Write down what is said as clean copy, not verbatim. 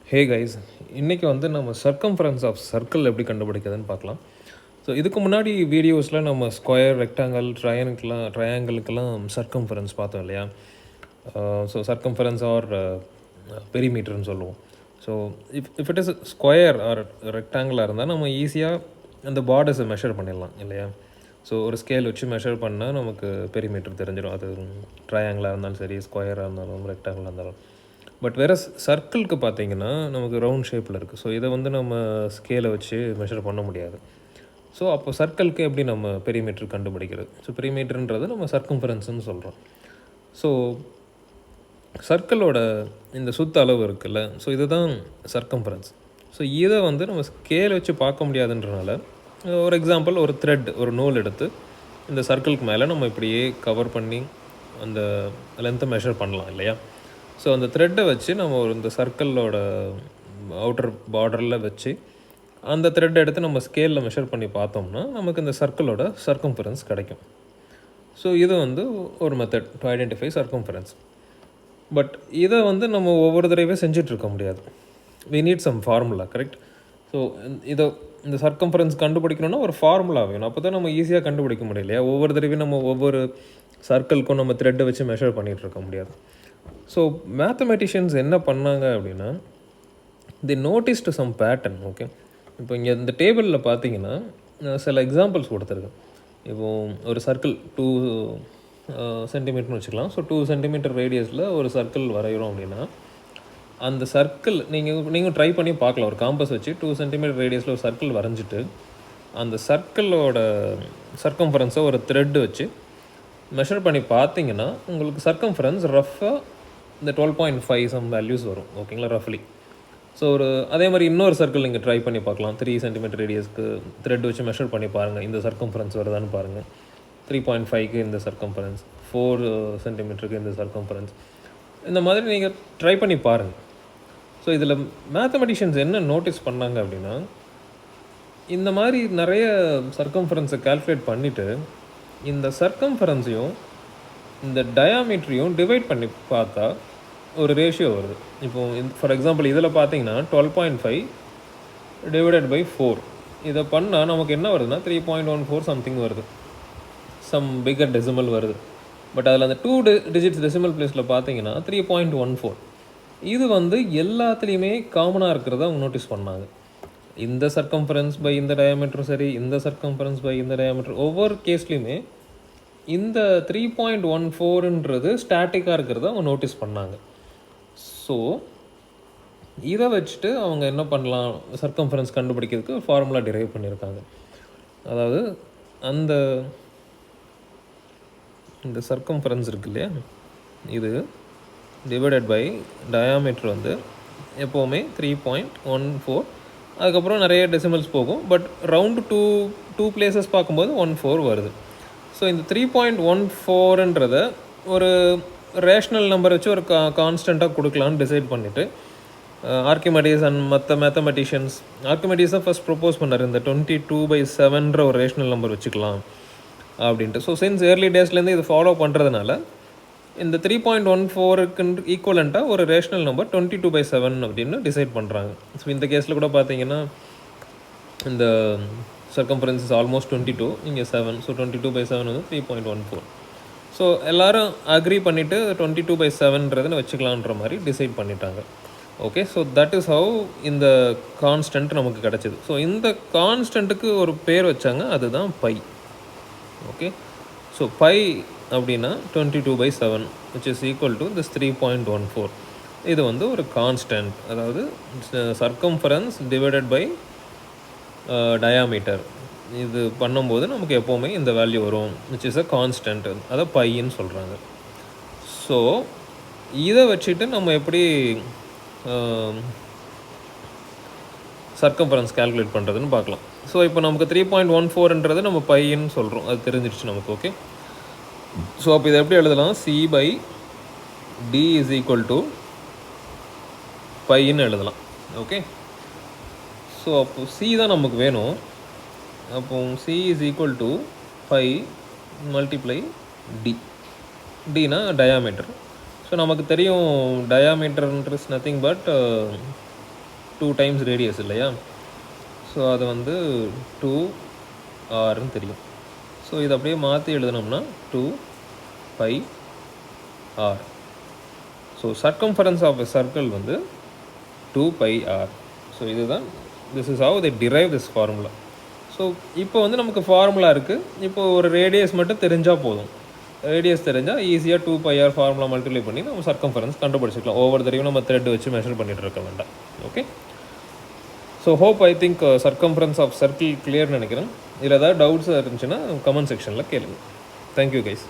Hey guys, இன்றைக்கி வந்து நம்ம சர்க்கம்ஃபரன்ஸ் ஆஃப் சர்க்கிள் எப்படி கண்டுபிடிக்கிறதுன்னு பார்க்கலாம். ஸோ இதுக்கு முன்னாடி வீடியோஸில் நம்ம ஸ்கொயர், ரெக்டாங்கல், ட்ரையாங்கிளுக்கெல்லாம் சர்க்கம்ஃபரன்ஸ் பார்த்தோம் இல்லையா? ஸோ சர்க்கம்ஃபரன்ஸ் ஆர் பெரிமீட்டர்னு சொல்லுவோம். So if it is square or ரெக்டாங்கிளாக இருந்தால் நம்ம ஈஸியாக அந்த பார்டர்ஸை மெஷர் பண்ணிடலாம் இல்லையா? ஸோ ஒரு ஸ்கேல் வச்சு மெஷர் பண்ணால் நமக்கு பெரிமீட்டர் தெரிஞ்சிடும். அது ட்ரையாங்கிளாக இருந்தாலும் சரி, ஸ்கொயராக இருந்தாலும், ரெக்டாங்கிளாக இருந்தாலும். பட் வேறு சர்க்கிளுக்கு பார்த்தீங்கன்னா நமக்கு ரவுண்ட் ஷேப்பில் இருக்குது. ஸோ இதை வந்து நம்ம ஸ்கேலை வச்சு மெஷர் பண்ண முடியாது. ஸோ அப்போ சர்க்கிளுக்கு எப்படி நம்ம பெரிமீட்டர் கண்டுபிடிக்கிறது? ஸோ பெரிமீட்டர்ன்றது நம்ம சர்க்கம்ஃபரன்ஸ்னு சொல்கிறோம். ஸோ சர்க்கிளோட இந்த சுத்த அளவு இருக்குல்ல, ஸோ இதுதான் சர்க்கம்ஃபரன்ஸ். ஸோ இதை வந்து நம்ம ஸ்கேல் வச்சு பார்க்க முடியாதுன்றனால ஒரு எக்ஸாம்பிள், ஒரு த்ரெட், ஒரு நூல் எடுத்து இந்த சர்க்கிளுக்கு மேலே நம்ம இப்படியே கவர் பண்ணி அந்த லென்த்தை மெஷர் பண்ணலாம் இல்லையா? ஸோ அந்த த்ரெட்டை வச்சு நம்ம இந்த சர்க்கிளோட அவுட்டர் பார்டரில் வச்சு அந்த த்ரெட்டை எடுத்து நம்ம ஸ்கேலில் மெஷர் பண்ணி பார்த்தோம்னா நமக்கு இந்த சர்க்கிளோட சர்க்கம்ஃபரன்ஸ் கிடைக்கும். ஸோ இது வந்து ஒரு method to identify circumference. But இதை வந்து நம்ம ஒவ்வொரு தடவையும் செஞ்சிட்ருக்க முடியாது. We need some formula, correct? So இந்த சர்க்கம்ஃபரன்ஸ் கண்டுபிடிக்கணும்னா ஒரு ஃபார்முலா வேணும். அப்போ தான் நம்ம ஈஸியாக கண்டுபிடிக்க முடியலையா? ஒவ்வொரு தடவையும் நம்ம ஒவ்வொரு சர்க்கிளுக்கும் நம்ம த்ரெட்டை வச்சு மெஷர் பண்ணிகிட்டு இருக்க முடியாது. ஸோ மேத்தமெட்டிஷியன்ஸ் என்ன பண்ணாங்க அப்படின்னா, தி நோட்டிஸ்டு சம் பேட்டர்ன். ஓகே, இப்போ இங்கே இந்த டேபிளில் பார்த்தீங்கன்னா சில எக்ஸாம்பிள்ஸ் கொடுத்துருக்கேன். இப்போது ஒரு சர்க்கிள் 2 சென்டிமீட்டர்னு வச்சுக்கலாம். ஸோ 2 சென்டிமீட்டர் ரேடியஸில் ஒரு சர்க்கிள் வரைகிறோம் அப்படின்னா, அந்த சர்க்கிள் நீங்கள் ட்ரை பண்ணி பார்க்கலாம். ஒரு காம்பஸ் வச்சு 2 சென்டிமீட்டர் ரேடியஸில் ஒரு சர்க்கிள் வரைஞ்சிட்டு அந்த சர்க்கிளோட சர்க்கம்ஃபரன்ஸை ஒரு த்ரெட் வச்சு மெஷர் பண்ணி பார்த்தீங்கன்னா உங்களுக்கு சர்க்கம்ஃபரன்ஸ் ரஃபாக இந்த 12.5 சம் வேல்யூஸ் வரும். ஓகேங்களா, ரஃப்லி. ஸோ அதே மாதிரி இன்னொரு சர்க்கிள் நீங்கள் ட்ரை பண்ணி பார்க்கலாம். 3 சென்டிமீட்டர் ரேடியஸ்க்கு த்ரெட் வச்சு மெஷர் பண்ணி பாருங்கள், இந்த சர்க்கம்ஃபரன்ஸ் வருதான்னு பாருங்கள். 3.5க்கு இந்த சர்க்கம்ஃபரன்ஸ், 4 சென்டிமீட்டருக்கு இந்த சர்க்கம்ஃபரன்ஸ், இந்த மாதிரி நீங்கள் ட்ரை பண்ணி பாருங்கள். ஸோ இதில் மேத்தமெட்டிஷியன்ஸ் என்ன நோட்டீஸ் பண்ணாங்க அப்படின்னா, இந்த மாதிரி நிறைய சர்க்கம்ஃபரன்ஸை கால்குலேட் பண்ணிவிட்டு இந்த சர்க்கம்ஃபரன்ஸையும் இந்த டயாமீட்டரையும் டிவைட் பண்ணி பார்த்தா ஒரு ரேஷியோ வருது. இப்போது ஃபார் எக்ஸாம்பிள் இதில் பார்த்தீங்கன்னா 12.5 டிவைடட் பை 4 இதை பண்ணால் நமக்கு என்ன வருதுன்னா 3.14 சம்திங் வருது. சம் பிக்கர் டெசிமல் வருது. பட் அதில் அந்த 2 டிஜிட்ஸ் டெசிமல் பிளேஸில் பார்த்தீங்கன்னா 3.14. இது வந்து எல்லாத்துலேயுமே காமனாக இருக்கிறத அவங்க நோட்டீஸ் பண்ணாங்க. இந்த சர்க்கம்ஃபரன்ஸ் பை இந்த டயாமீட்டரும் சரி, இந்த சர்க்கம்ஃபரன்ஸ் பை இந்த டயாமீட்டர், ஒவ்வொரு கேஸ்லேயுமே இந்த 3.14ன்றது ஸ்டாட்டிக்காக இருக்கிறத அவங்க நோட்டீஸ் பண்ணாங்க. ஸோ இதை வச்சுட்டு அவங்க என்ன பண்ணலாம், சர்க்கம்ஃபரன்ஸ் கண்டுபிடிக்கிறதுக்கு ஃபார்முலா டிரைவ் பண்ணியிருக்காங்க. அதாவது இந்த சர்க்கம்ஃபரன்ஸ் இருக்கு இல்லையா, இது டிவைடட் பை டயாமீட்டர் வந்து எப்போவுமே 3.14. அதுக்கப்புறம் நிறைய டெசிமல்ஸ் போகும். பட் ரவுண்டு டூ பிளேசஸ் பார்க்கும்போது 14 வருது. ஸோ இந்த 3.14ன்றதை ஒரு ரேஷ்னல் நம்பர் வச்சு ஒரு கான்ஸ்டண்ட்டாக கொடுக்கலான்னு டிசைட் பண்ணிவிட்டு ஆர்கிமெடிஸ் அண்ட் மற்ற மேத்தமெட்டிஷியன்ஸ், ஆர்கிமெடிஸ் தான் ஃபஸ்ட் ப்ரொப்போஸ் பண்ணார், இந்த 22/7 ஒரு ரேஷ்னல் நம்பர் வச்சுக்கலாம் அப்படின்ட்டு. ஸோ சின்ஸ் ஏர்லி டேஸ்லேருந்து இது ஃபாலோ பண்ணுறதுனால இந்த 3.14க்கு ஈக்குவலண்ட்டாக ஒரு ரேஷ்னல் நம்பர் 22/7 அப்படின்னு டிசைட் பண்ணுறாங்க. ஸோ இந்த கேஸில் கூட பார்த்தீங்கன்னா இந்த சர்க்கம்ஃபரன்ஸ் இஸ் ஆல்மோஸ்ட் 22, இங்கே 7. ஸோ 22/7 வந்து 3.14. ஸோ எல்லோரும் அக்ரி பண்ணிவிட்டு 22/7ன்றதுன்னு வச்சுக்கலான்ற மாதிரி டிசைட் பண்ணிட்டாங்க. Okay, so that is how இந்த கான்ஸ்டன்ட் நமக்கு கிடச்சிது. ஸோ இந்த கான்ஸ்டன்ட்டுக்கு ஒரு பேர் வச்சாங்க, அதுதான் பை. ஓகே, ஸோ பை அப்படின்னா 22/7 which is equal to this 3.14. இது வந்து ஒரு கான்ஸ்டன்ட், அதாவது சர்க்கம்ஃபரன்ஸ் டிவைடட் பை டயாமீட்டர். இது பண்ணும்போது நமக்கு எப்போவுமே இந்த வேல்யூ வரும், which is a கான்ஸ்டன்ட். அதை பைன்னு சொல்கிறாங்க. ஸோ இதை வச்சுட்டு நம்ம எப்படி சர்க்கம்ஃபரன்ஸ் கால்குலேட் பண்ணுறதுன்னு பார்க்கலாம். ஸோ இப்போ நமக்கு 3.14ன்றது நம்ம பைன்னு சொல்கிறோம், அது தெரிஞ்சிடுச்சு நமக்கு. ஓகே, ஸோ அப்போ இதை எப்படி எழுதலாம், C/D is equal to பைன்னு எழுதலாம். ஓகே, ஸோ அப்போது C தான் நமக்கு வேணும். அப்போ C is equal to pi multiply D. Dனா டயாமீட்டர். ஸோ நமக்கு தெரியும் டயாமீட்டர்ன்றது நத்திங் பட் 2 டைம்ஸ் ரேடியஸ் இல்லையா? ஸோ அது வந்து 2r தெரியும். ஸோ இதை அப்படியே மாற்றி எழுதினோம்னா 2πr. So circumference of a circle வந்து 2πr. ஸோ இதுதான், this is how they derive this formula. So இப்போ வந்து நமக்கு ஃபார்முலா இருக்குது. இப்போ ஒரு ரேடியஸ் மட்டும் தெரிஞ்சால் போதும். ரேடியஸ் தெரிஞ்சால் ஈஸியாக 2πr ஃபார்முலா மல்டிப்ளை பண்ணி நம்ம சர்க்கம்ஃபரன்ஸ் கண்டுபிடிச்சிக்கலாம். ஒவ்வொரு தடவையும் நம்ம த்ரெட் வச்சு மெஷர் பண்ணிகிட்டு இருக்க வேண்டாம். Okay, so hope I think circumference of circle கிளியர்னு நினைக்கிறேன். இதில் ஏதாவது டவுட்ஸ் இருந்துச்சுன்னா கமெண்ட் செக்ஷனில் கேளுங்க. Thank you guys.